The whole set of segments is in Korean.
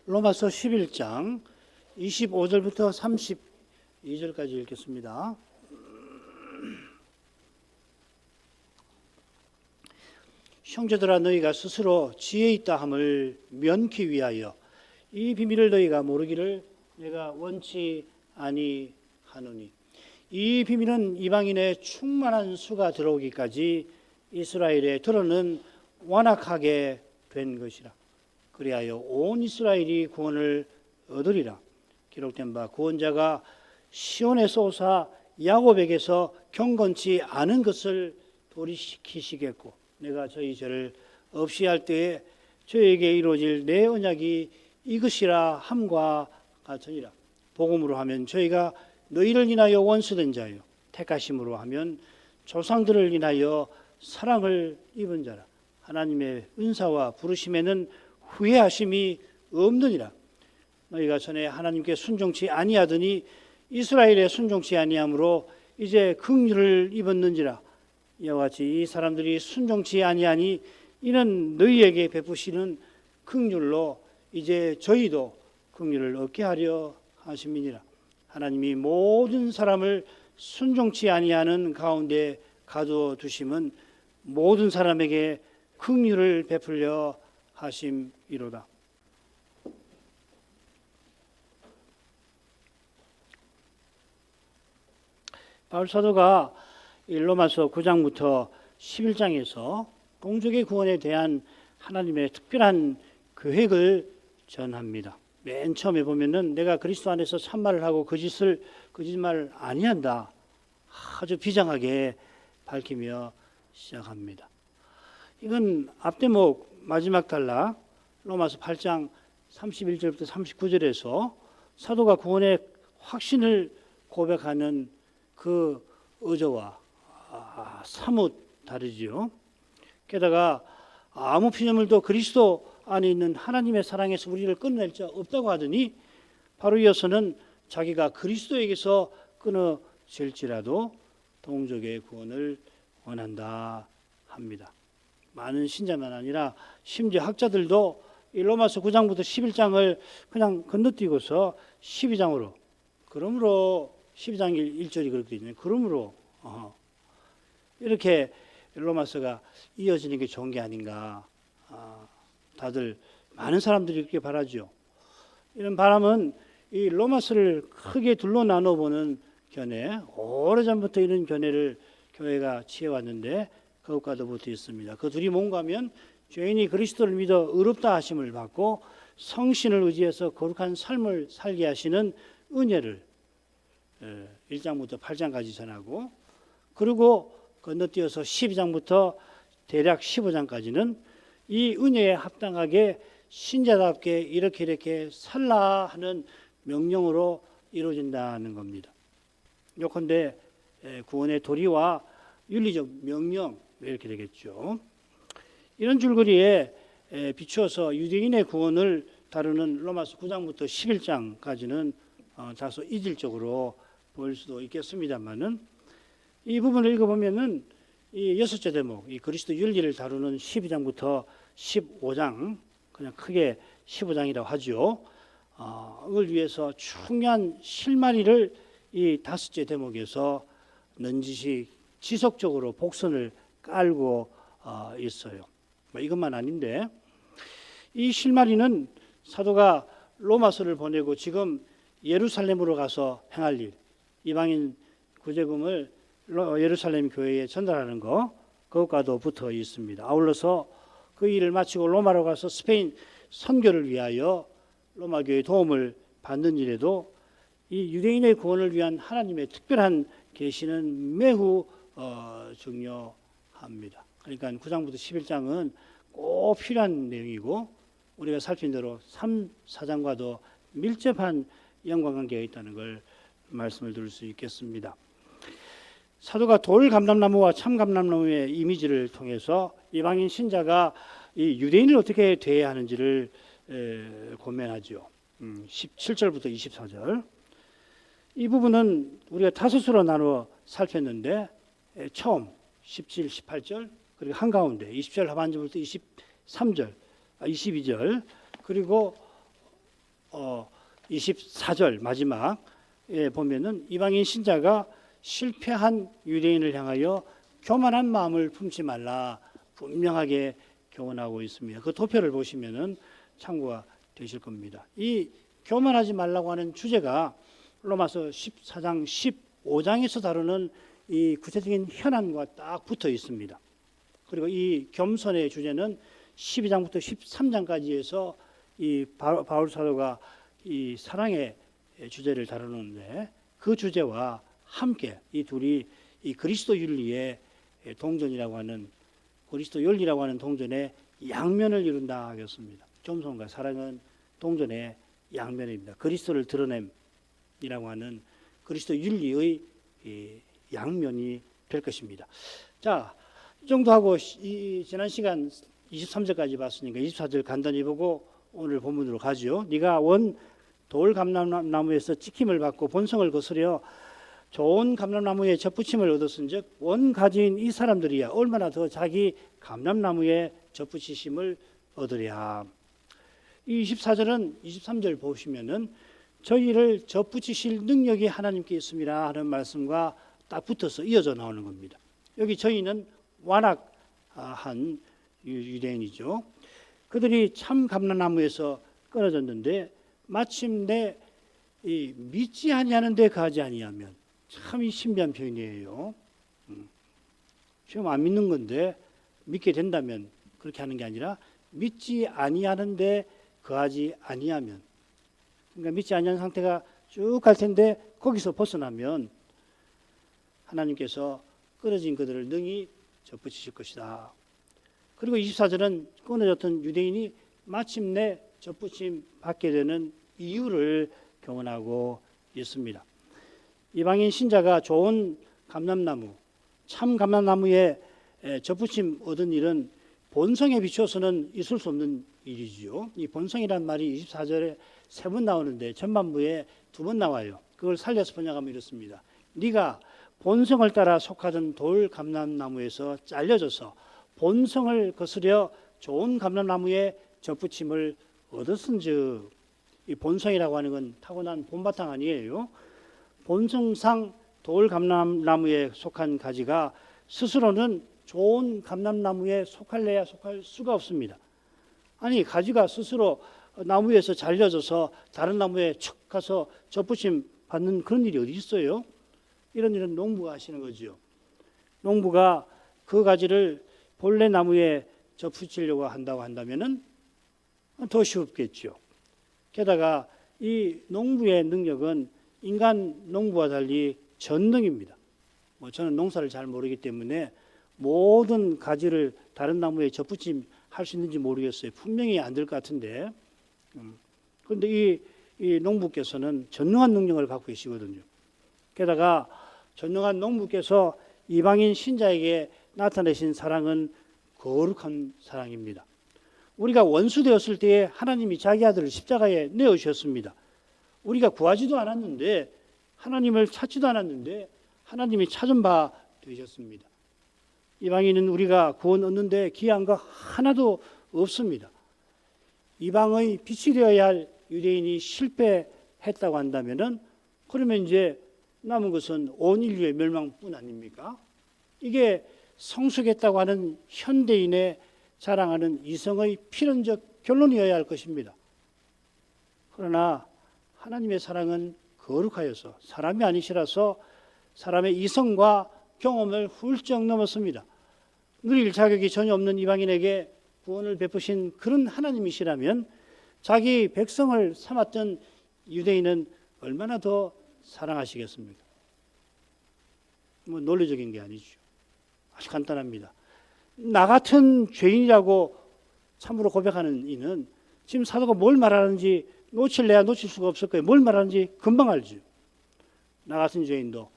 로마서 11장 25절부터 32절까지 읽겠습니다. 형제들아, 너희가 스스로 지혜 있다 함을 면키 위하여 이 비밀을 너희가 모르기를 내가 원치 아니하노니, 이 비밀은 이방인의 충만한 수가 들어오기까지 이스라엘의 들어는 완악하게 된 것이라. 그리하여 온 이스라엘이 구원을 얻으리라. 기록된 바 구원자가 시온에서 오사 야곱에게서 경건치 않은 것을 돌이키시겠고, 내가 저희 죄를 없이 할 때에 저에게 이루어질 내 언약이 이것이라 함과 같으니라. 복음으로 하면 저희가 너희를 인하여 원수된 자요, 택하심으로 하면 조상들을 인하여 사랑을 입은 자라. 하나님의 은사와 부르심에는 후회하심이 없느니라. 너희가 전에 하나님께 순종치 아니하더니 이스라엘에 순종치 아니함으로 이제 긍휼을 입었는지라. 이와 같이 이 사람들이 순종치 아니하니 이는 너희에게 베푸시는 긍휼로 이제 저희도 긍휼을 얻게 하려 하심이니라. 하나님이 모든 사람을 순종치 아니하는 가운데 가두어 두심은 모든 사람에게 긍휼을 베풀려 하심이로다. 바울 사도가 로마서 9장부터 11장에서 동족의 구원에 대한 하나님의 특별한 계획을 전합니다. 맨 처음에 보면은 내가 그리스도 안에서 참말을 하고 거짓말을 아니한다, 아주 비장하게 밝히며 시작합니다. 이건 앞대목 마지막 단락 로마서 8장 31절부터 39절에서 사도가 구원의 확신을 고백하는 그 어조와 사뭇 다르지요. 게다가 아무 피조물도 그리스도 안에 있는 하나님의 사랑에서 우리를 끊어낼 자 없다고 하더니 바로 이어서는 자기가 그리스도에게서 끊어질지라도 동족의 구원을 원한다 합니다. 많은 신자만 아니라 심지어 학자들도 이 로마서 9장부터 11장을 그냥 건너뛰고서 12장으로, 그러므로 12장 1절이 그렇게 되잖아요. 그러므로 이렇게 로마서가 이어지는 게 좋은 게 아닌가, 다들 많은 사람들이 그렇게 바라죠. 이런 바람은 이 로마서를 크게 둘로 나눠보는 견해, 오래전부터 이런 견해를 교회가 취해왔는데 그것과도 붙어 있습니다. 그 둘이 뭔가 하면 죄인이 그리스도를 믿어 의롭다 하심을 받고 성신을 의지해서 거룩한 삶을 살게 하시는 은혜를 1장부터 8장까지 전하고, 그리고 건너뛰어서 12장부터 대략 15장까지는 이 은혜에 합당하게 신자답게 이렇게 살라 하는 명령으로 이루어진다는 겁니다. 요컨대 구원의 도리와 윤리적 명령, 이렇게 되겠죠. 이런 줄거리에 비추어서 유대인의 구원을 다루는 로마서 9장부터 11장까지는 다소 이질적으로 보일 수도 있겠습니다만은, 이 부분을 읽어보면은 이 6째 대목, 이 그리스도 윤리를 다루는 12장부터 15장, 그냥 크게 15장이라고 하죠. 그걸 위해서 중요한 실마리를 이 5째 대목에서 넌지시 지속적으로 복선을 깔고 있어요. 이것만 아닌데, 이 실마리는 사도가 로마서를 보내고 지금 예루살렘으로 가서 행할 일, 이방인 구제금을 예루살렘 교회에 전달하는 거, 그것과도 붙어 있습니다. 아울러서 그 일을 마치고 로마로 가서 스페인 선교를 위하여 로마 교회의 도움을 받는 일에도 이 유대인의 구원을 위한 하나님의 특별한 계시는 매우 중요합니다. 그러니까 9장부터 11장은 꼭 필요한 내용이고, 우리가 살핀 대로 3, 4장과도 밀접한 연관관계가 있다는 걸 말씀을 드릴 수 있겠습니다. 사도가 돌 감람나무와 참 감람나무의 이미지를 통해서 이방인 신자가 이 유대인을 어떻게 대해야 하는지를 고면하죠. 17절부터 24절. 이 부분은 우리가 5수로 나누어 살폈는데, 처음 17, 18절, 그리고 한가운데 20절 하반절부터 23절, 22절, 그리고 24절 마지막에 보면은 이방인 신자가 실패한 유대인을 향하여 교만한 마음을 품지 말라 분명하게 교훈하고 있습니다. 그 도표를 보시면은 참고가 되실 겁니다. 이 교만하지 말라고 하는 주제가 로마서 14장 15장에서 다루는 이 구체적인 현안과 딱 붙어 있습니다. 그리고 이 겸손의 주제는 12장부터 13장까지 해서 이 바울 사도가 이 사랑의 주제를 다루는데 그 주제와 함께 이 둘이 이 그리스도 윤리의 동전이라고 하는 그리스도 윤리라고 하는 동전의 양면을 이룬다 하였습니다. 겸손과 사랑은 동전의 양면입니다. 그리스도를 드러냄이라고 하는 그리스도 윤리의 양면이 될 것입니다. 자, 이 정도 하고 지난 시간 23절까지 봤으니까 24절 간단히 보고 오늘 본문으로 가죠. 네가 원 돌 감람나무에서 찍힘을 받고 본성을 거스려 좋은 감람나무에 젖붙임을 얻었은즉 원 가지인 이 사람들이야 얼마나 더 자기 감람나무에 젖붙이심을 얻으랴. 이 24절은 23절 보시면은 저희를 젖붙이실 능력이 하나님께 있습니다 하는 말씀과 딱 붙어서 이어져 나오는 겁니다. 여기 저희는 완악한 유대인이죠. 그들이 참 감람나무에서 끊어졌는데 마침내 이 믿지 아니하는데 가지 아니하면 참 이 신비한 표현이에요. 지금 안 믿는 건데 믿게 된다면 그렇게 하는 게 아니라 믿지 아니하는데 거하지 아니하면, 그러니까 믿지 아니하는 상태가 쭉 갈 텐데 거기서 벗어나면 하나님께서 끊어진 그들을 능히 젖붙이실 것이다. 그리고 24절은 끊어졌던 유대인이 마침내 젖붙임 받게 되는 이유를 교훈하고 있습니다. 이방인 신자가 좋은 감람나무, 참 감람나무에 젖붙임 얻은 일은 본성에 비추어서는 있을 수 없는 일이지요. 이 본성이란 말이 24절에 3번 나오는데 전반부에 2번 나와요. 그걸 살려서 번역하면 이렇습니다. 네가 본성을 따라 속하던 돌 감람나무에서 잘려져서 본성을 거스려 좋은 감람나무에 젖붙임을 얻었은즉, 이 본성이라고 하는 건 타고난 본바탕 아니에요. 본성상 돌 감람나무에 속한 가지가 스스로는 좋은 감람나무에 속할래야 속할 수가 없습니다. 아니, 가지가 스스로 나무에서 잘려져서 다른 나무에 척 가서 젖붙임 받는 그런 일이 어디 있어요? 이런 일은 농부가 하시는 거죠. 농부가 그 가지를 본래 나무에 젖붙이려고 한다고 한다면은 더 쉽겠죠. 게다가 이 농부의 능력은 인간 농부와 달리 전능입니다. 저는 농사를 잘 모르기 때문에 모든 가지를 다른 나무에 젖붙임 할 수 있는지 모르겠어요. 분명히 안 될 것 같은데. 그런데 이 농부께서는 전능한 능력을 갖고 계시거든요. 게다가 전능한 농부께서 이방인 신자에게 나타내신 사랑은 거룩한 사랑입니다. 우리가 원수 되었을 때에 하나님이 자기 아들을 십자가에 내어주셨습니다. 우리가 구하지도 않았는데, 하나님을 찾지도 않았는데 하나님이 찾은 바 되셨습니다. 이방인은 우리가 구원 얻는데 기여한 거 하나도 없습니다. 이방의 빛이 되어야 할 유대인이 실패했다고 한다면은, 그러면 이제 남은 것은 온 인류의 멸망뿐 아닙니까? 이게 성숙했다고 하는 현대인의 자랑하는 이성의 필연적 결론이어야 할 것입니다. 그러나 하나님의 사랑은 거룩하여서 사람이 아니시라서 사람의 이성과 경험을 훌쩍 넘었습니다. 누릴 자격이 전혀 없는 이방인에게 구원을 베푸신 그런 하나님이시라면 자기 백성을 삼았던 유대인은 얼마나 더 사랑하시겠습니까? 논리적인 게 아니죠. 아주 간단합니다. 나 같은 죄인이라고 참으로 고백하는 이는 지금 사도가 뭘 말하는지 놓칠래야 놓칠 수가 없을 거예요. 뭘 말하는지 금방 알죠. 나 같은 죄인도,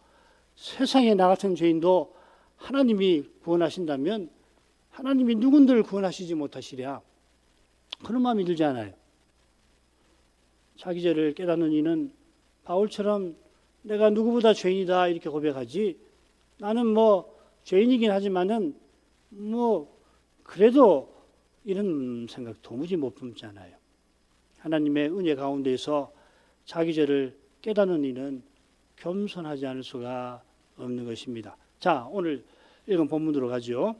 세상에 나 같은 죄인도 하나님이 구원하신다면 하나님이 누군들 구원하시지 못하시랴, 그런 마음이 들지 않아요. 자기 죄를 깨닫는 이는 바울처럼 내가 누구보다 죄인이다 이렇게 고백하지, 나는 죄인이긴 하지만은 그래도 이런 생각 도무지 못 품잖아요. 하나님의 은혜 가운데서 자기 죄를 깨닫는 이는 겸손하지 않을 수가 없는 것입니다. 자, 오늘 읽은 본문으로 가죠.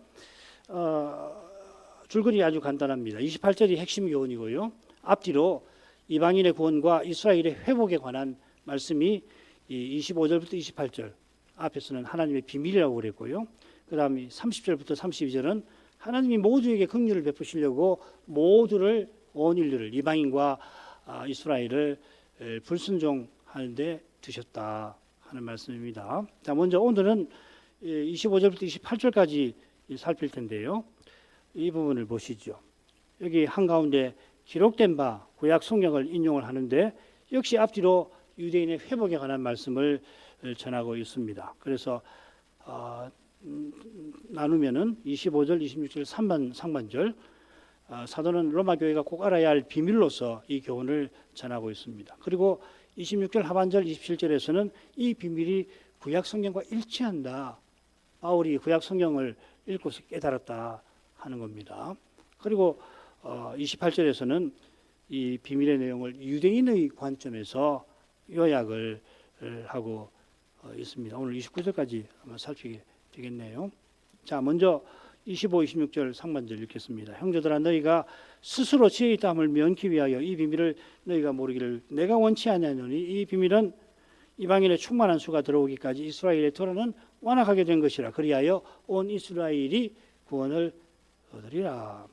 줄거리 아주 간단합니다. 28절이 핵심 교훈이고요. 앞뒤로 이방인의 구원과 이스라엘의 회복에 관한 말씀이 25절부터 28절, 앞에서는 하나님의 비밀이라고 그랬고요. 그 다음에 30절부터 32절은 하나님이 모두에게 긍휼을 베푸시려고 모두를, 온 인류를, 이방인과 이스라엘을 불순종하는데 드셨다 하는 말씀입니다. 자, 먼저 오늘은 25절부터 28절까지 살필 텐데요. 이 부분을 보시죠. 여기 한가운데 기록된 바 구약 성경을 인용을 하는데 역시 앞뒤로 유대인의 회복에 관한 말씀을 전하고 있습니다. 그래서 나누면은 25절, 26절, 상반절 사도는 로마 교회가 꼭 알아야 할 비밀로서 이 교훈을 전하고 있습니다. 그리고 26절 하반절, 27절에서는 이 비밀이 구약 성경과 일치한다. 바울이 구약 성경을 읽고서 깨달았다 하는 겁니다. 그리고 28절에서는 이 비밀의 내용을 유대인의 관점에서 요약을 하고 있습니다. 오늘 29절까지 아마 살피게 되겠네요. 자, 먼저 25, 26절 상반절 읽겠습니다. 형제들아, 너희가 스스로 지혜 있다함을 면키 위하여 이 비밀을 너희가 모르기를 내가 원치 아니하노니 이 비밀은 이방인의 충만한 수가 들어오기까지 이스라엘의 토라는 완악하게 된 것이라. 그리하여 온 이스라엘이 구원을 얻으리라.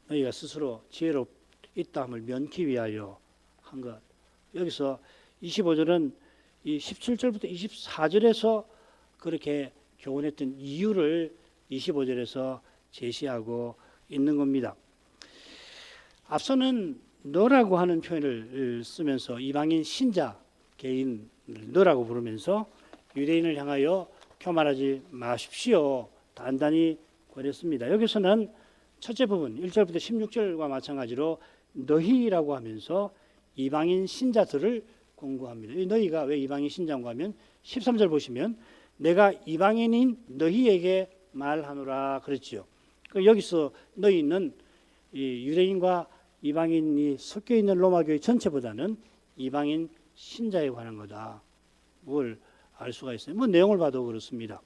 너희가 스스로 지혜로 있다함을 면키 위하여 한 것. 여기서 25절은 이 17절부터 24절에서 그렇게 교훈했던 이유를 25절에서 제시하고 있는 겁니다. 앞서는 너라고 하는 표현을 쓰면서 이방인 신자 개인을 너라고 부르면서 유대인을 향하여 교만하지 마십시오 단단히 권했습니다. 여기서는 첫째 부분 1절부터 16절과 마찬가지로 너희라고 하면서 이방인 신자들을 공고합니다. 이 너희가 왜 이방인 신자인가 하면 13절 보시면 내가 이방인인 너희에게 말하노라 그랬지요. 여기서 너희는 이 유대인과 이방인이 섞여 있는 로마 교회 전체보다는 이방인 신자에 관한 거다. 뭘 알 수가 있어요. 뭐 내용을 봐도 그렇습니다.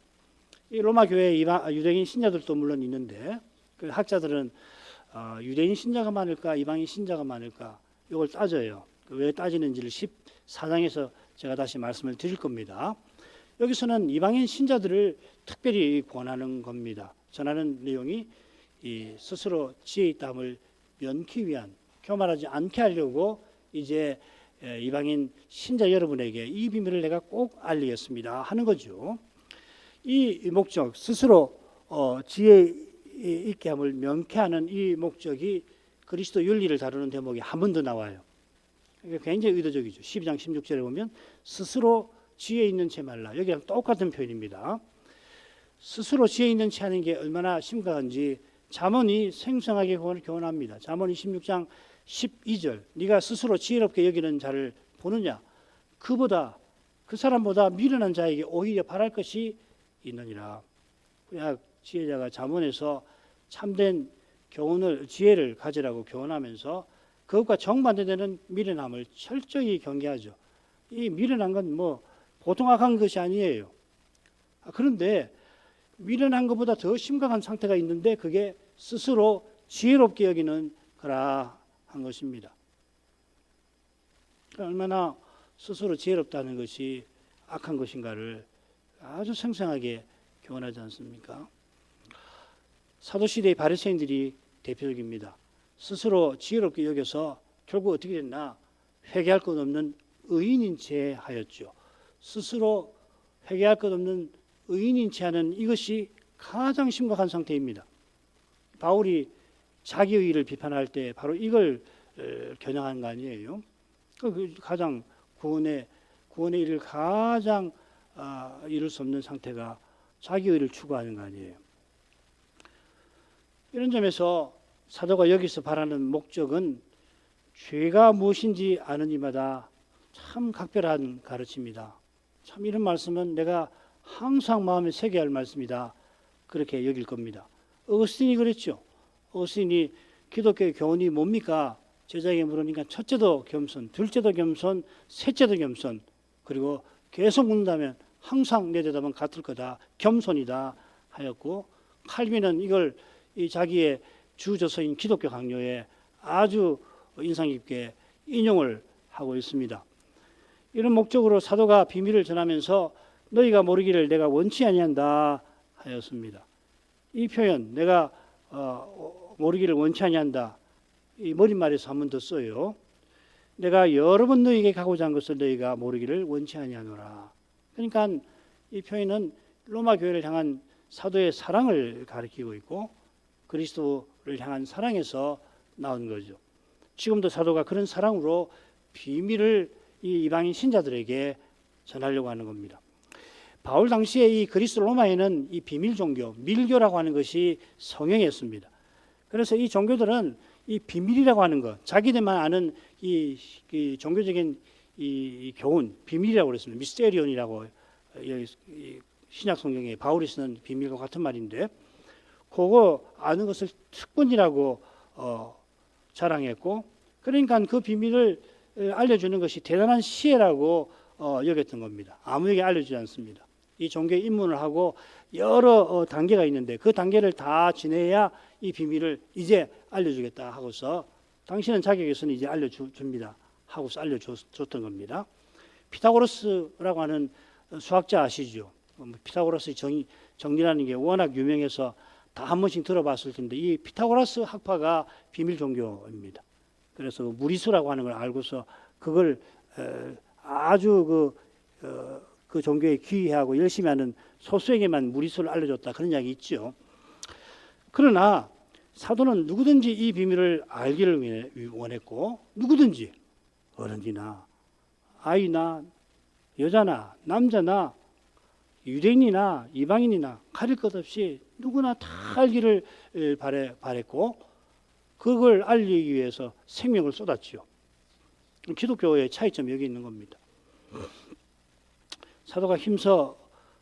이 로마 교회 유대인 신자들도 물론 있는데 그 학자들은 유대인 신자가 많을까 이방인 신자가 많을까 이걸 따져요. 왜 따지는지를 14장에서 제가 다시 말씀을 드릴 겁니다. 여기서는 이방인 신자들을 특별히 권하는 겁니다. 전하는 내용이 이 스스로 지혜 있다함을 면키 위한, 교만하지 않게 하려고 이제 이방인 신자 여러분에게 이 비밀을 내가 꼭 알리겠습니다 하는 거죠. 이 목적, 스스로 지혜 있게 함을 명쾌하는 이 목적이 그리스도 윤리를 다루는 대목에 한 번 더 나와요. 굉장히 의도적이죠. 12장 16절에 보면 스스로 지혜 있는 채 말라. 여기랑 똑같은 표현입니다. 스스로 지혜 있는 채 하는 게 얼마나 심각한지 잠언이 생생하게 교훈합니다. 잠언 26장 12절 네가 스스로 지혜롭게 여기는 자를 보느냐 그 사람보다 미련한 자에게 오히려 바랄 것이 있느니라. 그냥 지혜자가 잠언에서 참된 지혜를 가지라고 교훈하면서 그것과 정반대되는 미련함을 철저히 경계하죠. 이 미련한 건 뭐 보통 악한 것이 아니에요. 그런데 미련한 것보다 더 심각한 상태가 있는데 그게 스스로 지혜롭게 여기는 거라 한 것입니다. 얼마나 스스로 지혜롭다는 것이 악한 것인가를 아주 생생하게 교훈하지 않습니까? 사도시대의 바리새인들이 대표적입니다. 스스로 지혜롭게 여겨서 결국 어떻게 됐나? 회개할 것 없는 의인인 채 하였죠. 스스로 회개할 것 없는 의인인 채 하는 이것이 가장 심각한 상태입니다. 바울이 자기의를 비판할 때 바로 이걸 겨냥한 거 아니에요? 가장 구원의 일을 가장 이룰 수 없는 상태가 자기의를 추구하는 거 아니에요? 이런 점에서 사도가 여기서 바라는 목적은 죄가 무엇인지 아는 이마다 참 각별한 가르침이다. 참 이런 말씀은 내가 항상 마음에 새겨야 할 말씀이다. 그렇게 여길 겁니다. 어거스틴이 그랬죠. 어거스틴이 기독교의 교훈이 뭡니까? 제자에게 물으니까 첫째도 겸손, 둘째도 겸손, 셋째도 겸손. 그리고 계속 묻는다면 항상 내 대답은 같을 거다. 겸손이다 하였고, 칼빈은 이걸 이 자기의 주저서인 기독교 강요에 아주 인상 깊게 인용을 하고 있습니다. 이런 목적으로 사도가 비밀을 전하면서 너희가 모르기를 내가 원치 아니한다 하였습니다. 이 표현 내가 모르기를 원치 아니한다, 이 머릿말에서 한 번 더 써요. 내가 여러 번 너희에게 가고자 한 것을 너희가 모르기를 원치 아니하노라. 그러니까 이 표현은 로마 교회를 향한 사도의 사랑을 가리키고 있고 그리스도를 향한 사랑에서 나온 거죠. 지금도 사도가 그런 사랑으로 비밀을 이 이방인 신자들에게 전하려고 하는 겁니다. 바울 당시에 이 그리스 로마에는 이 비밀 종교, 밀교라고 하는 것이 성행했습니다. 그래서 이 종교들은 이 비밀이라고 하는 것, 자기들만 아는 이 종교적인 이 교훈, 비밀이라고 그랬습니다. 미스테리온이라고 신약 성경에 바울이 쓰는 비밀과 같은 말인데, 그거 아는 것을 특권이라고 자랑했고, 그러니까 그 비밀을 알려주는 것이 대단한 시혜라고 여겼던 겁니다. 아무에게 알려주지 않습니다. 이 종교에 입문을 하고 여러 단계가 있는데 그 단계를 다 지내야 이 비밀을 이제 알려주겠다 하고서 당신은 자격에서는 이제 알려줍니다 하고서 알려줬던 겁니다. 피타고라스라고 하는 수학자 아시죠? 피타고라스의 정리라는 게 워낙 유명해서 다 한 번씩 들어봤을 텐데 이 피타고라스 학파가 비밀 종교입니다. 그래서 무리수라고 하는 걸 알고서 그걸 아주 그 종교에 귀의하고 열심히 하는 소수에게만 무리수를 알려줬다, 그런 이야기 있죠. 그러나 사도는 누구든지 이 비밀을 알기를 원했고, 누구든지 어른이나 아이나 여자나 남자나 유대인이나 이방인이나 가릴 것 없이 누구나 다 알기를 바랬고, 그걸 알리기 위해서 생명을 쏟았지요. 기독교의 차이점이 여기 있는 겁니다. 사도가 힘써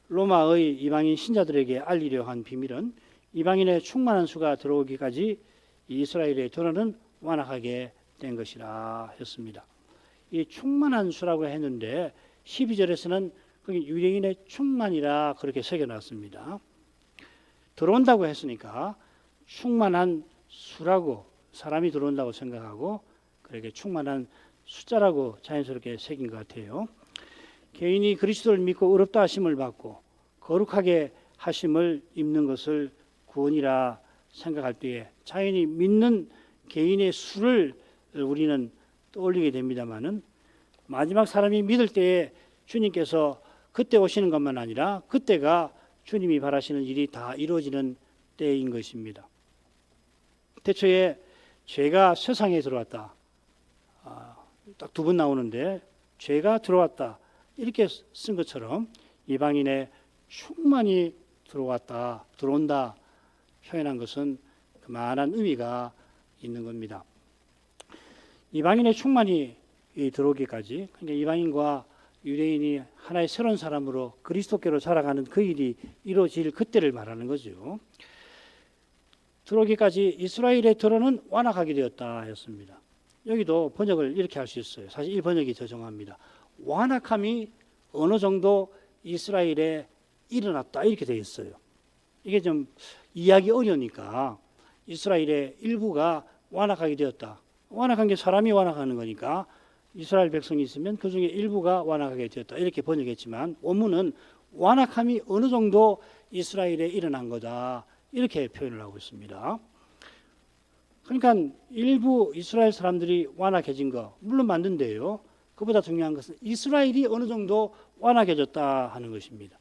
로마의 이방인 신자들에게 알리려 한 비밀은 이방인의 충만한 수가 들어오기까지 이스라엘의 도로는 완악하게 된 것이라 했습니다. 이 충만한 수라고 했는데 12절에서는 유대인의 충만이라 그렇게 새겨놨습니다. 들어온다고 했으니까 충만한 수라고, 사람이 들어온다고 생각하고 그렇게 충만한 숫자라고 자연스럽게 새긴 것 같아요. 개인이 그리스도를 믿고 의롭다 하심을 받고 거룩하게 하심을 입는 것을 구원이라 생각할 때에 자연히 믿는 개인의 수를 우리는 떠올리게 됩니다마는, 마지막 사람이 믿을 때에 주님께서 그때 오시는 것만 아니라 그때가 주님이 바라시는 일이 다 이루어지는 때인 것입니다. 태초에 죄가 세상에 들어왔다, 딱 두 번 나오는데 죄가 들어왔다 이렇게 쓴 것처럼 이방인의 충만히 들어온다 표현한 것은 그만한 의미가 있는 겁니다. 이방인의 충만이 들어오기까지, 그러니까 이방인과 유대인이 하나의 새로운 사람으로 그리스도께로 자라가는 그 일이 이루어질 그때를 말하는 거죠. 들어오기까지 이스라엘의 도로는 완악하게 되었다 했습니다. 여기도 번역을 이렇게 할 수 있어요. 사실 이 번역이 더 정확합니다. 완악함이 어느 정도 이스라엘에 일어났다 이렇게 되어 있어요. 이게 좀 이해하기 어려우니까 이스라엘의 일부가 완악하게 되었다. 완악한 게 사람이 완악하는 거니까 이스라엘 백성이 있으면 그 중에 일부가 완악하게 되었다 이렇게 번역했지만, 원문은 완악함이 어느 정도 이스라엘에 일어난 거다 이렇게 표현을 하고 있습니다. 그러니까 일부 이스라엘 사람들이 완악해진 거 물론 맞는데요, 그보다 중요한 것은 이스라엘이 어느 정도 완악해졌다 하는 것입니다.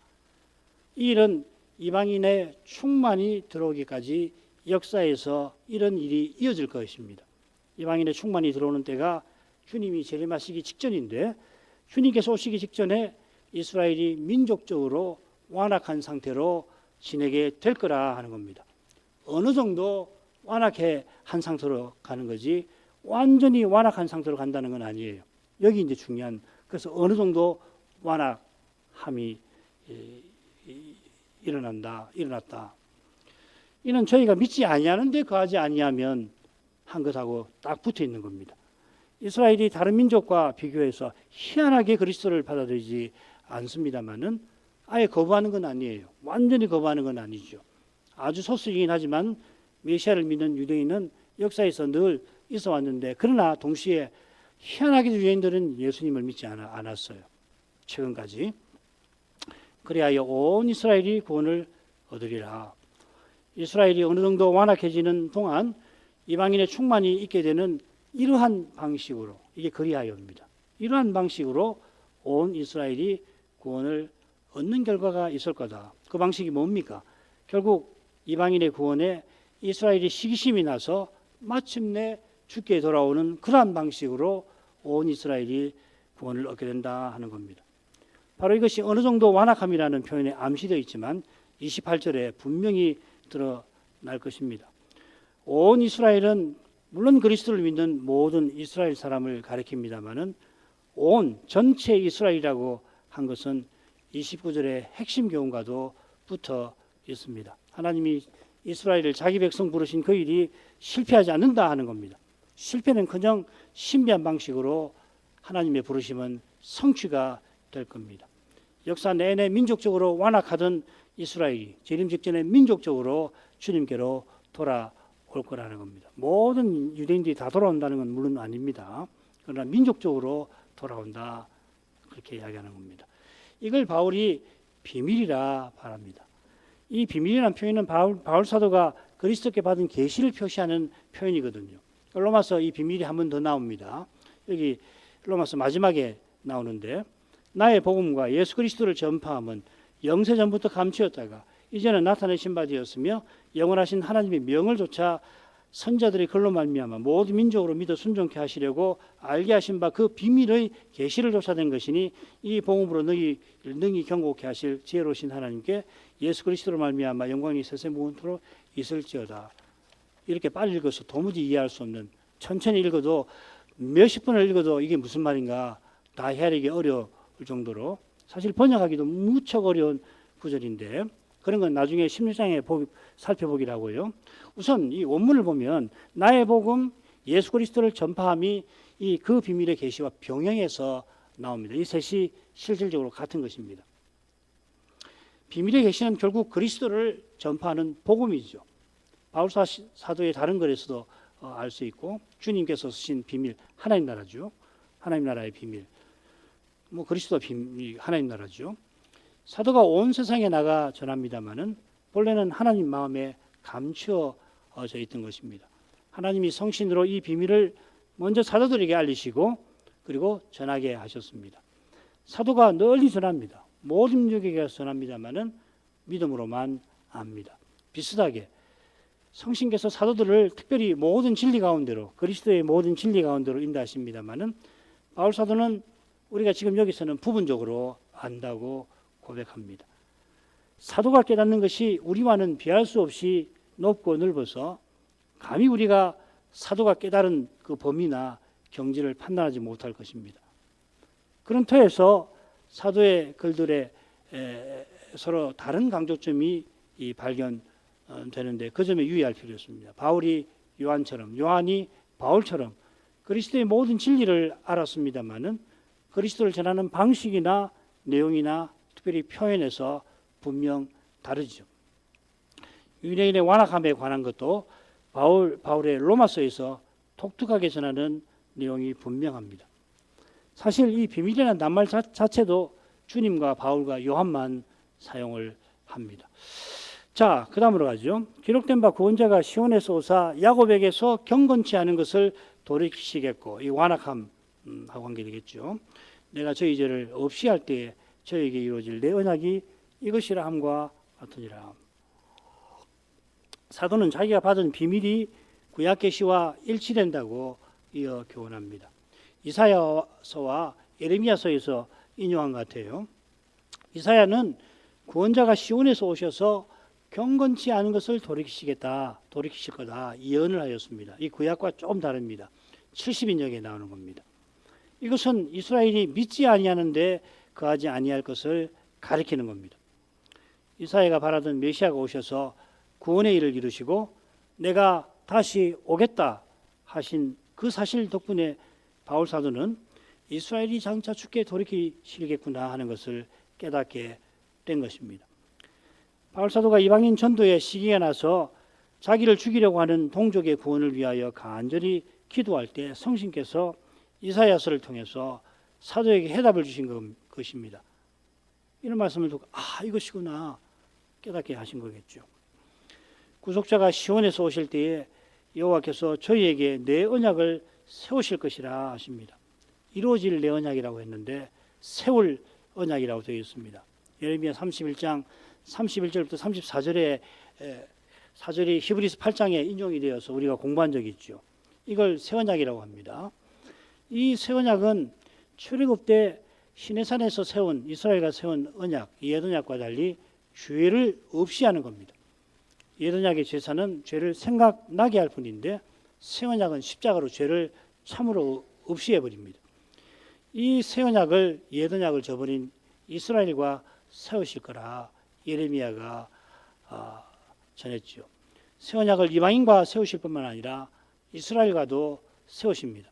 이 일은 이방인의 충만이 들어오기까지 역사에서 이런 일이 이어질 것입니다. 이방인의 충만이 들어오는 때가 주님이 재림하시기 직전인데, 주님께서 오시기 직전에 이스라엘이 민족적으로 완악한 상태로 지내게 될 거라 하는 겁니다. 어느 정도 완악해 한 상태로 가는 거지 완전히 완악한 상태로 간다는 건 아니에요. 여기 이제 중요한, 그래서 어느 정도 완악함이 일어났다. 이는 저희가 믿지 아니하는데 거하지 아니하면 한 것하고 딱 붙어 있는 겁니다. 이스라엘이 다른 민족과 비교해서 희한하게 그리스도를 받아들이지 않습니다만은 아예 거부하는 건 아니에요. 완전히 거부하는 건 아니죠. 아주 소수이긴 하지만 메시아를 믿는 유대인은 역사에서 늘 있어 왔는데, 그러나 동시에 희한하게도 유대인들은 예수님을 믿지 않았어요. 최근까지. 그리하여 온 이스라엘이 구원을 얻으리라. 이스라엘이 어느 정도 완악해지는 동안 이방인의 충만이 있게 되는 이러한 방식으로, 이게 그리하여입니다. 이러한 방식으로 온 이스라엘이 구원을 얻는 결과가 있을 거다. 그 방식이 뭡니까? 결국 이방인의 구원에 이스라엘이 시기심이 나서 마침내 주께 돌아오는 그러한 방식으로 온 이스라엘이 구원을 얻게 된다 하는 겁니다. 바로 이것이 어느 정도 완악함이라는 표현에 암시되어 있지만 28절에 분명히 드러날 것입니다. 온 이스라엘은 물론 그리스도를 믿는 모든 이스라엘 사람을 가리킵니다마는 온 전체 이스라엘이라고 한 것은 29절의 핵심 교훈과도 붙어 있습니다. 하나님이 이스라엘을 자기 백성 부르신 그 일이 실패하지 않는다 하는 겁니다. 실패는커녕 신비한 방식으로 하나님의 부르심은 성취가 될 겁니다. 역사 내내 민족적으로 완악하던 이스라엘이 재림 직전에 민족적으로 주님께로 돌아올 거라는 겁니다. 모든 유대인들이 다 돌아온다는 건 물론 아닙니다. 그러나 민족적으로 돌아온다, 그렇게 이야기하는 겁니다. 이걸 바울이 비밀이라 말합니다. 이 비밀이라는 표현은 바울 사도가 그리스도께 받은 계시를 표시하는 표현이거든요. 로마서 이 비밀이 한 번 더 나옵니다. 여기 로마서 마지막에 나오는데, 나의 복음과 예수 그리스도를 전파함은 영세 전부터 감추었다가 이제는 나타내신 바 되었으며 영원하신 하나님의 명을 조차 선자들의 글로 말미암아 모든 민족으로 믿어 순종케 하시려고 알게 하신 바 그 비밀의 계시를 조사된 것이니 이 복음으로 능히 경고케 하실 지혜로우신 하나님께 예수 그리스도로 말미암아 영광이 세세 무한토록 있을지어다. 이렇게 빨리 읽어서 도무지 이해할 수 없는, 천천히 읽어도 몇십 번을 읽어도 이게 무슨 말인가 다 헤아리기 어려울 정도로 사실 번역하기도 무척 어려운 구절인데, 그런 건 나중에 16장에 살펴보기라고요. 우선 이 원문을 보면 나의 복음 예수 그리스도를 전파함이 이 그 비밀의 계시와 병행해서 나옵니다. 이 셋이 실질적으로 같은 것입니다. 비밀의 계시는 결국 그리스도를 전파하는 복음이죠. 바울 사도의 다른 글에서도 알 수 있고, 주님께서 쓰신 비밀, 하나님 나라죠. 하나님 나라의 비밀. 그리스도 비밀, 하나님 나라죠. 사도가 온 세상에 나가 전합니다마는 본래는 하나님 마음에 감추어져 있던 것입니다. 하나님이 성신으로 이 비밀을 먼저 사도들에게 알리시고 그리고 전하게 하셨습니다. 사도가 널리 전합니다. 모든 민족에게 전합니다마는 믿음으로만 압니다. 비슷하게 성신께서 사도들을 특별히 모든 진리 가운데로, 그리스도의 모든 진리 가운데로 인도하십니다마는 바울 사도는 우리가 지금 여기서는 부분적으로 안다고 고백합니다. 사도가 깨닫는 것이 우리와는 비할 수 없이 높고 넓어서 감히 우리가 사도가 깨달은 그 범위나 경지를 판단하지 못할 것입니다. 그런 터에서 사도의 글들에 서로 다른 강조점이 발견되는데 그 점에 유의할 필요가 있습니다. 바울이 요한처럼, 요한이 바울처럼 그리스도의 모든 진리를 알았습니다마는 그리스도를 전하는 방식이나 내용이나 특별히 표현에서 분명 다르죠. 유대인의 완악함에 관한 것도 바울의 로마서에서 독특하게 전하는 내용이 분명합니다. 사실 이 비밀이라는 낱말 자체도 주님과 바울과 요한만 사용을 합니다. 자, 그 다음으로 가죠. 기록된 바 구원자가 시온에서 오사 야곱에게서 경건치 않은 것을 돌이키시겠고, 이 완악함하고 관계되겠죠. 내가 저희 죄를 없이 할 때에 저에게 이루어질 내 언약이 이것이라 함과 같으니라. 사도는 자기가 받은 비밀이 구약 계시와 일치된다고 이어 교훈합니다. 이사야서와 예레미야서에서 인용한 것 같아요. 이사야는 구원자가 시온에서 오셔서 경건치 않은 것을 돌이키실 거다 예언을 하였습니다. 이 구약과 조금 다릅니다. 70인역에 나오는 겁니다. 이것은 이스라엘이 믿지 아니하는데 거하지 아니할 것을 가리키는 겁니다. 이사야가 바라던 메시아가 오셔서 구원의 일을 이루시고 내가 다시 오겠다 하신 그 사실 덕분에 바울 사도는 이스라엘이 장차 죽게 돌이키시겠구나 하는 것을 깨닫게 된 것입니다. 바울 사도가 이방인 전도의 시기가 나서 자기를 죽이려고 하는 동족의 구원을 위하여 간절히 기도할 때 성신께서 이사야서를 통해서 사도에게 해답을 주신 것입니다. 이런 말씀을 듣고 이것이구나 깨닫게 하신 거겠죠. 구속자가 시온에서 오실 때에 여호와께서 저희에게 내 언약을 세우실 것이라 하십니다. 이루어질 내 언약이라고 했는데 세울 언약이라고 되어 있습니다. 예레미야 31장 31절부터 34절에 사절이 히브리서 8장에 인용이 되어서 우리가 공부한 적이 있죠. 이걸 새 언약이라고 합니다. 이 새 언약은 출애굽 때 시내산에서 세운 이스라엘과 세운 언약, 옛 언약과 달리 죄를 없이 하는 겁니다. 옛 언약의 제사는 죄를 생각나게 할 뿐인데 새 언약은 십자가로 죄를 참으로 없이 해버립니다. 이 새 언약을 옛 언약을 저버린 이스라엘과 세우실 거라 예레미야가 전했죠. 새 언약을 이방인과 세우실 뿐만 아니라 이스라엘과도 세우십니다.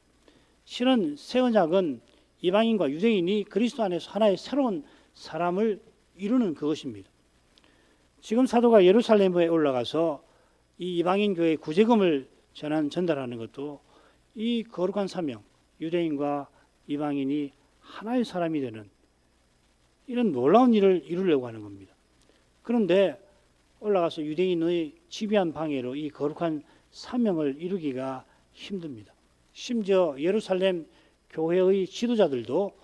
실은 새 언약은 이방인과 유대인이 그리스도 안에서 하나의 새로운 사람을 이루는 그것입니다. 지금 사도가 예루살렘에 올라가서 이 이방인 교회의 구제금을 전달하는 것도 이 거룩한 사명, 유대인과 이방인이 하나의 사람이 되는 이런 놀라운 일을 이루려고 하는 겁니다. 그런데 올라가서 유대인의 지배한 방해로 이 거룩한 사명을 이루기가 힘듭니다. 심지어 예루살렘 교회의 지도자들도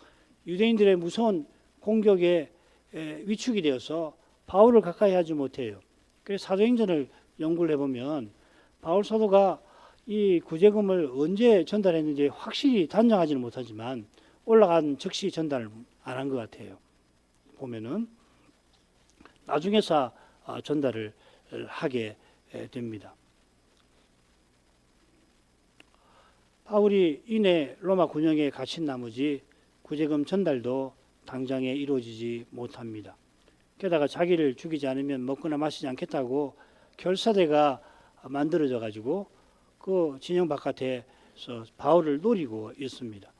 유대인들의 무서운 공격에 위축이 되어서 바울을 가까이 하지 못해요. 그래서 사도행전을 연구를 해보면 바울 사도가 이 구제금을 언제 전달했는지 확실히 단정하지는 못하지만 올라간 즉시 전달을 안 한 것 같아요. 보면은 나중에서 전달을 하게 됩니다. 바울이 이내 로마 군영에 갇힌 나머지 구제금 전달도 당장에 이루어지지 못합니다. 게다가 자기를 죽이지 않으면 먹거나 마시지 않겠다고 결사대가 만들어져 가지고 그 진영 바깥에서 바울을 노리고 있습니다.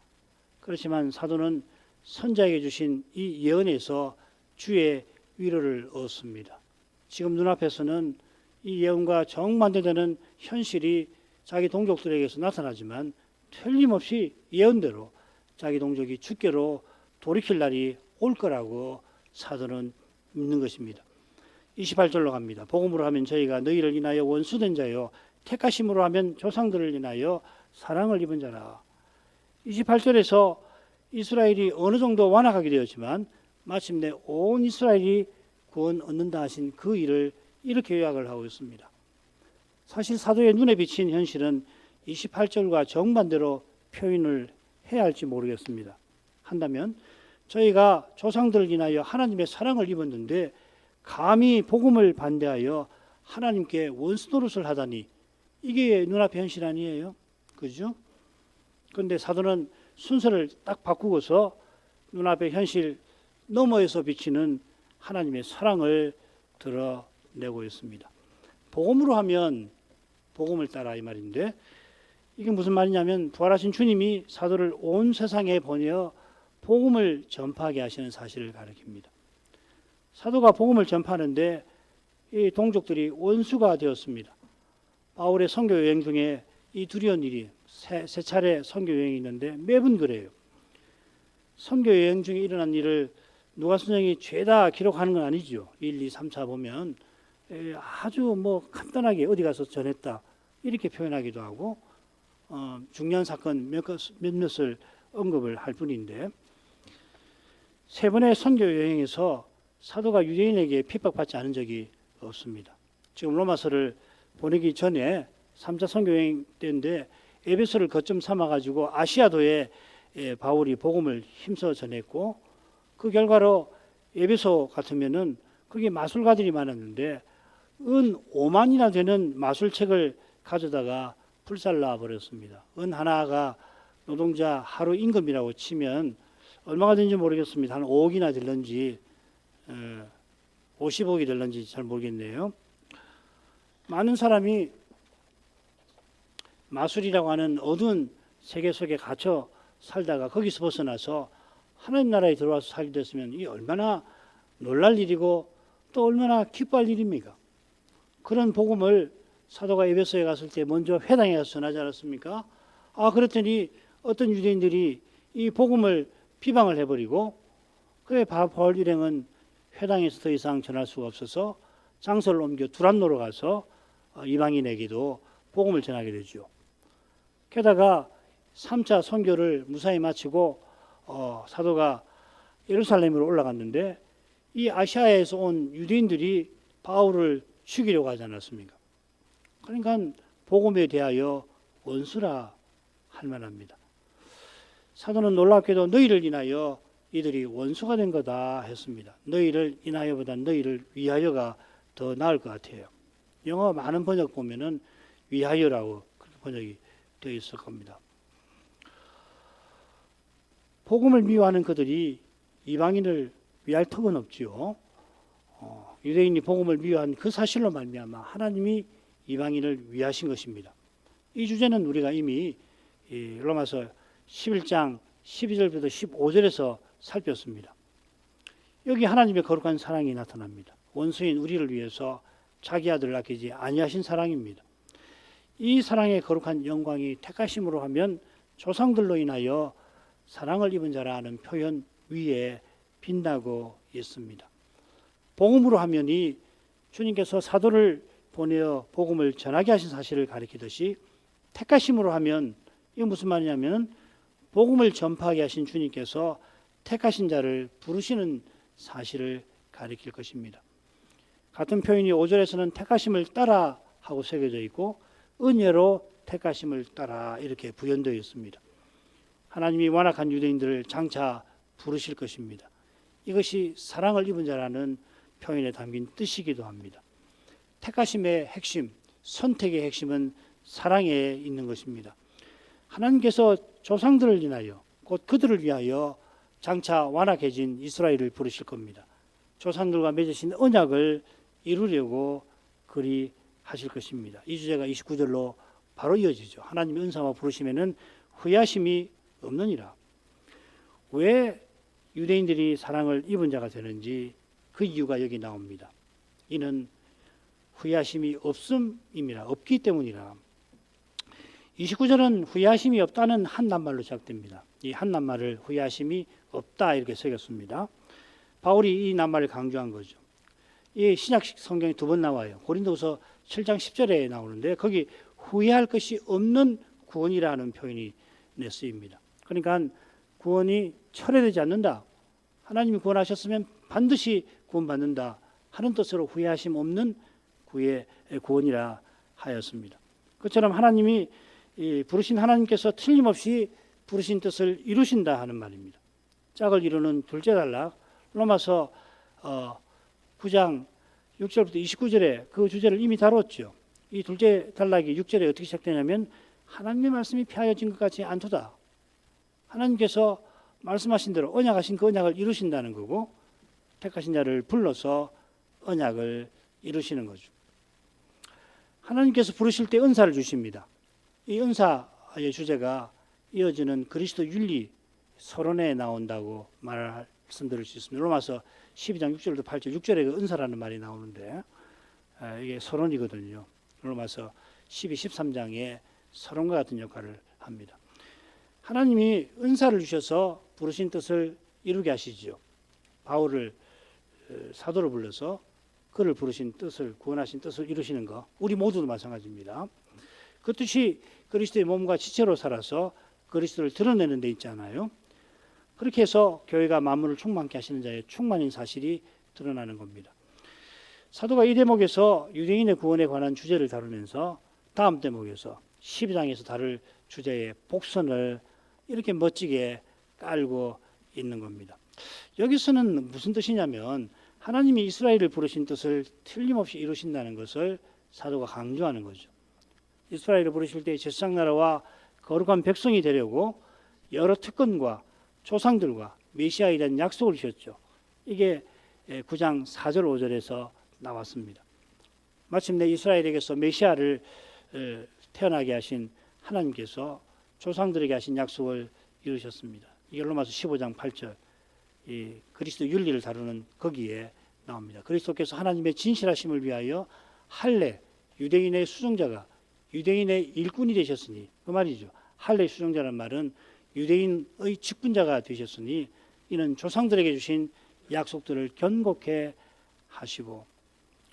그렇지만 사도는 선자에게 주신 이 예언에서 주의 위로를 얻습니다. 지금 눈앞에서는 이 예언과 정반대되는 현실이 자기 동족들에게서 나타나지만 틀림없이 예언대로 자기 동족이 주께로 돌이킬 날이 올 거라고 사도는 믿는 것입니다. 28절로 갑니다. 복음으로 하면 저희가 너희를 인하여 원수된 자요 택하심으로 하면 조상들을 인하여 사랑을 입은 자라. 28절에서 이스라엘이 어느 정도 완악하게 되었지만 마침내 온 이스라엘이 구원 얻는다 하신 그 일을 이렇게 요약을 하고 있습니다. 사실 사도의 눈에 비친 현실은 28절과 정반대로 표현을 해야 할지 모르겠습니다. 한다면 저희가 조상들을 인하여 하나님의 사랑을 입었는데 감히 복음을 반대하여 하나님께 원수 노릇을 하다니 이게 눈앞의 현실 아니에요? 그죠? 그런데 사도는 순서를 딱 바꾸고서 눈앞의 현실 너머에서 비치는 하나님의 사랑을 드러내고 있습니다. 복음으로 하면 복음을 따라 이 말인데 이게 무슨 말이냐면 부활하신 주님이 사도를 온 세상에 보내어 복음을 전파하게 하시는 사실을 가리킵니다. 사도가 복음을 전파하는데 이 동족들이 원수가 되었습니다. 바울의 선교 여행 중에 이 두려운 일이 세 차례 선교 여행이 있는데 매번 그래요. 선교 여행 중에 일어난 일을 누가성경이 죄다 기록하는 건 아니죠. 1, 2, 3차 보면 아주 간단하게 어디 가서 전했다 이렇게 표현하기도 하고 중요한 사건 몇몇을 언급을 할 뿐인데 세 번의 선교 여행에서 사도가 유대인에게 핍박받지 않은 적이 없습니다. 지금 로마서를 보내기 전에 3차 선교 여행 때인데 에베소를 거점 삼아가지고 아시아도에 바울이 복음을 힘써 전했고 그 결과로 에베소 같으면은 거기 마술가들이 많았는데 은 5만이나 되는 마술책을 가져다가 불살라 버렸습니다. 은 하나가 노동자 하루 임금이라고 치면 얼마가 되는지 모르겠습니다. 한 5억이나 될런지 50억이 될런지 잘 모르겠네요. 많은 사람이 마술이라고 하는 어두운 세계 속에 갇혀 살다가 거기서 벗어나서 하나님 나라에 들어와서 살게 됐으면 이 얼마나 놀랄 일이고 또 얼마나 기뻐할 일입니까? 그런 복음을 사도가 에베소에 갔을 때 먼저 회당에 가서 전하지 않았습니까? 그랬더니 어떤 유대인들이 이 복음을 비방을 해버리고 그래 바울 일행은 회당에서 더 이상 전할 수가 없어서 장소를 옮겨 두란노로 가서 이방인에게도 복음을 전하게 되죠. 게다가 3차 선교를 무사히 마치고 사도가 예루살렘으로 올라갔는데 이 아시아에서 온 유대인들이 바울을 죽이려고 하지 않았습니까? 그러니까 복음에 대하여 원수라 할 만합니다. 사도는 놀랍게도 너희를 인하여 이들이 원수가 된 거다 했습니다. 너희를 인하여보다 너희를 위하여가 더 나을 것 같아요. 영어 많은 번역 보면은 위하여라고 번역이 되어 있을 겁니다. 복음을 미워하는 그들이 이방인을 위할 턱은 없지요. 유대인이 복음을 미워한 그 사실로 말미암아 하나님이 이방인을 위하신 것입니다. 이 주제는 우리가 이미 로마서 11장 12절부터 15절에서 살폈습니다. 여기 하나님의 거룩한 사랑이 나타납니다. 원수인 우리를 위해서 자기 아들을 아끼지 아니하신 사랑입니다. 이 사랑의 거룩한 영광이 택하심으로 하면 조상들로 인하여 사랑을 입은 자라는 표현 위에 빛나고 있습니다. 복음으로 하면이 주님께서 사도를 보내어 복음을 전하게 하신 사실을 가리키듯이 택하심으로 하면 이게 무슨 말이냐면 복음을 전파하게 하신 주님께서 택하신 자를 부르시는 사실을 가리킬 것입니다. 같은 표현이 5절에서는 택하심을 따라 하고 새겨져 있고 은혜로 택하심을 따라 이렇게 부연되어 있습니다. 하나님이 완악한 유대인들을 장차 부르실 것입니다. 이것이 사랑을 입은 자라는 표현에 담긴 뜻이기도 합니다. 택하심의 핵심, 선택의 핵심은 사랑에 있는 것입니다. 하나님께서 조상들을 인하여 곧 그들을 위하여 장차 완악해진 이스라엘을 부르실 겁니다. 조상들과 맺으신 언약을 이루려고 그리 하실 것입니다. 이 주제가 29절로 바로 이어지죠. 하나님의 은사와 부르심에는 후회하심이 없느니라. 왜 유대인들이 사랑을 입은 자가 되는지 그 이유가 여기 나옵니다. 이는 후회하심이 없음이라 없기 때문이라. 29절은 후회하심이 없다는 한 낱말로 시작됩니다. 이 한 낱말을 후회하심이 없다 이렇게 새겼습니다. 바울이 이 낱말을 강조한 거죠. 이 신약 성경에 두 번 나와요. 고린도후서 7장 10절에 나오는데 거기 후회할 것이 없는 구원이라는 표현이 쓰입니다. 그러니까 구원이 철회되지 않는다. 하나님이 구원하셨으면 반드시 구원받는다 하는 뜻으로 후회하심 없는 구원이라 하였습니다. 그처럼 하나님이 부르신 하나님께서 틀림없이 부르신 뜻을 이루신다 하는 말입니다. 짝을 이루는 둘째 단락 로마서 9장 6절부터 29절에 그 주제를 이미 다뤘죠. 이 둘째 단락이 6절에 어떻게 시작되냐면 하나님의 말씀이 폐하여진 것 같지 않도다. 하나님께서 말씀하신 대로 언약하신 그 언약을 이루신다는 거고 택하신 자를 불러서 언약을 이루시는 거죠. 하나님께서 부르실 때 은사를 주십니다. 이 은사의 주제가 이어지는 그리스도 윤리 서론에 나온다고 말씀드릴 수 있습니다. 로마서 12장 6절부터 8절 6절에 그 은사라는 말이 나오는데 이게 서론이거든요. 로마서 12, 13장에 서론과 같은 역할을 합니다. 하나님이 은사를 주셔서 부르신 뜻을 이루게 하시죠. 바울을 사도로 불러서 그를 부르신 뜻을 구원하신 뜻을 이루시는 것 우리 모두도 마찬가지입니다. 그 뜻이 그리스도의 몸과 지체로 살아서 그리스도를 드러내는 데 있잖아요. 그렇게 해서 교회가 만물을 충만케 하시는 자의 충만인 사실이 드러나는 겁니다. 사도가 이 대목에서 유대인의 구원에 관한 주제를 다루면서 다음 대목에서 12장에서 다룰 주제의 복선을 이렇게 멋지게 깔고 있는 겁니다. 여기서는 무슨 뜻이냐면 하나님이 이스라엘을 부르신 뜻을 틀림없이 이루신다는 것을 사도가 강조하는 거죠. 이스라엘을 부르실 때 제사장 나라와 거룩한 백성이 되려고 여러 특권과 조상들과 메시아에 대한 약속을 주셨죠. 이게 9장 4절 5절에서 나왔습니다. 마침내 이스라엘에게서 메시아를 태어나게 하신 하나님께서 조상들에게 하신 약속을 이루셨습니다. 이게 로마서 15장 8절 이 그리스도 윤리를 다루는 거기에 나옵니다. 그리스도께서 하나님의 진실하심을 위하여 할례 유대인의 수종자가 유대인의 일꾼이 되셨으니 그 말이죠. 할례 수종자란 말은 유대인의 직분자가 되셨으니 이는 조상들에게 주신 약속들을 견고케 하시고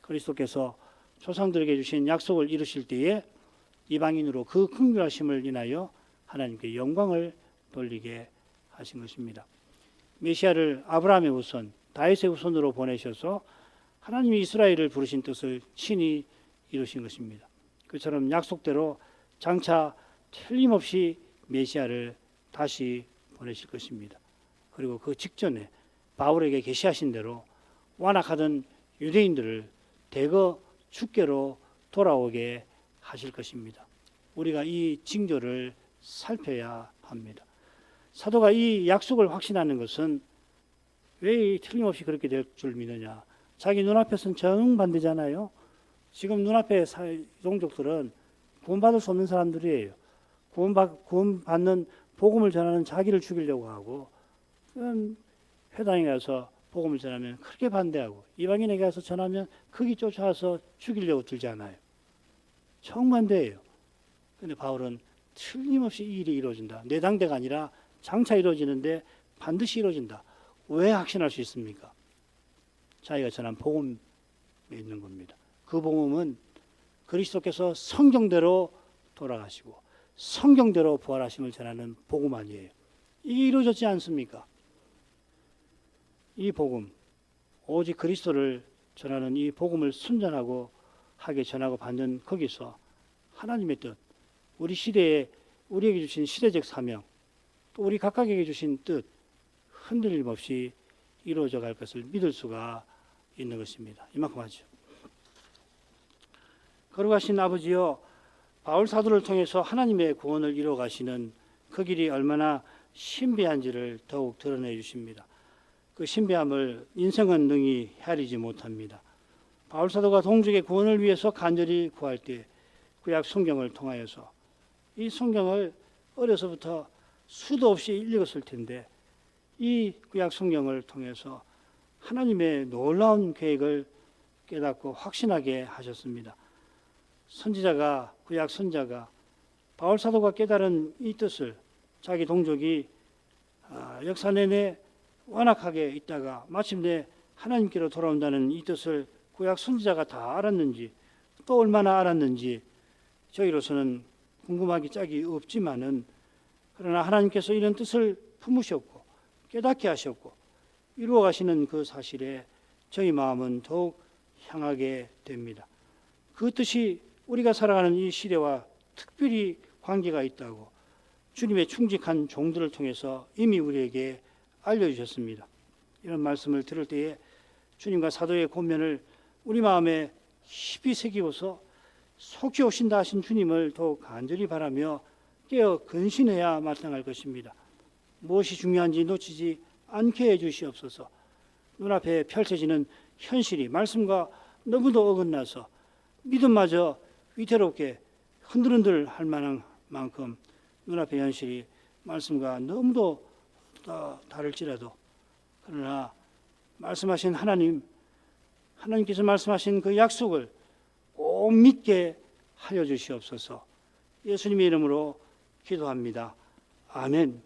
그리스도께서 조상들에게 주신 약속을 이루실 때에 이방인으로 그 긍휼하심을 인하여 하나님께 영광을 돌리게 하신 것입니다. 메시아를 아브라함의 후손, 다윗의 후손으로 보내셔서 하나님이 이스라엘을 부르신 뜻을 친히 이루신 것입니다. 그처럼 약속대로 장차 틀림없이 메시아를 다시 보내실 것입니다. 그리고 그 직전에 바울에게 계시하신 대로 완악하던 유대인들을 대거 주께로 돌아오게 하실 것입니다. 우리가 이 징조를 살펴야 합니다. 사도가 이 약속을 확신하는 것은 왜 틀림없이 그렇게 될 줄 믿느냐. 자기 눈앞에서는 정반대잖아요. 지금 눈앞에 종족들은 구원받을 수 없는 사람들이에요. 구원받는 복음을 전하는 자기를 죽이려고 하고 회당에 가서 복음을 전하면 크게 반대하고 이방인에게 가서 전하면 거기 쫓아와서 죽이려고 들잖아요. 정반대예요. 그런데 바울은 틀림없이 이 일이 이루어진다. 내당대가 아니라 장차 이루어지는데 반드시 이루어진다. 왜 확신할 수 있습니까? 자기가 전한 복음에 있는 겁니다. 그 복음은 그리스도께서 성경대로 돌아가시고 성경대로 부활하심을 전하는 복음 아니에요. 이게 이루어졌지 않습니까? 이 복음, 오직 그리스도를 전하는 이 복음을 순전하고 하게 전하고 받는 거기서 하나님의 뜻, 우리 시대에 우리에게 주신 시대적 사명, 또 우리 각각에게 주신 뜻 흔들림 없이 이루어져 갈 것을 믿을 수가 있는 것입니다. 이만큼 하죠. 거룩하신 아버지여, 바울 사도를 통해서 하나님의 구원을 이루어 가시는 그 길이 얼마나 신비한지를 더욱 드러내 주십니다. 그 신비함을 인생은 능히 헤아리지 못합니다. 바울 사도가 동족의 구원을 위해서 간절히 구할 때 구약 성경을 통하여서 이 성경을 어려서부터 수도 없이 읽었을 텐데 이 구약 성경을 통해서 하나님의 놀라운 계획을 깨닫고 확신하게 하셨습니다. 선지자가 구약 선자가 바울 사도가 깨달은 이 뜻을 자기 동족이 역사 내내 완악하게 있다가 마침내 하나님께로 돌아온다는 이 뜻을 구약 선지자가 다 알았는지 또 얼마나 알았는지 저희로서는 궁금하기 짝이 없지만은 그러나 하나님께서 이런 뜻을 품으셨고 깨닫게 하셨고 이루어 가시는 그 사실에 저희 마음은 더욱 향하게 됩니다. 그 뜻이 우리가 살아가는 이 시대와 특별히 관계가 있다고 주님의 충직한 종들을 통해서 이미 우리에게 알려주셨습니다. 이런 말씀을 들을 때에 주님과 사도의 권면을 우리 마음에 깊이 새기고서 속히 오신다 하신 주님을 더욱 간절히 바라며 깨어 근신해야 마땅할 것입니다. 무엇이 중요한지 놓치지 않게 해주시옵소서. 눈앞에 펼쳐지는 현실이 말씀과 너무도 어긋나서 믿음마저 위태롭게 흔들흔들 할 만한 만큼 눈앞의 현실이 말씀과 너무도 다를지라도 그러나 말씀하신 하나님께서 말씀하신 그 약속을 꼭 믿게 하여 주시옵소서. 예수님의 이름으로 기도합니다. 아멘.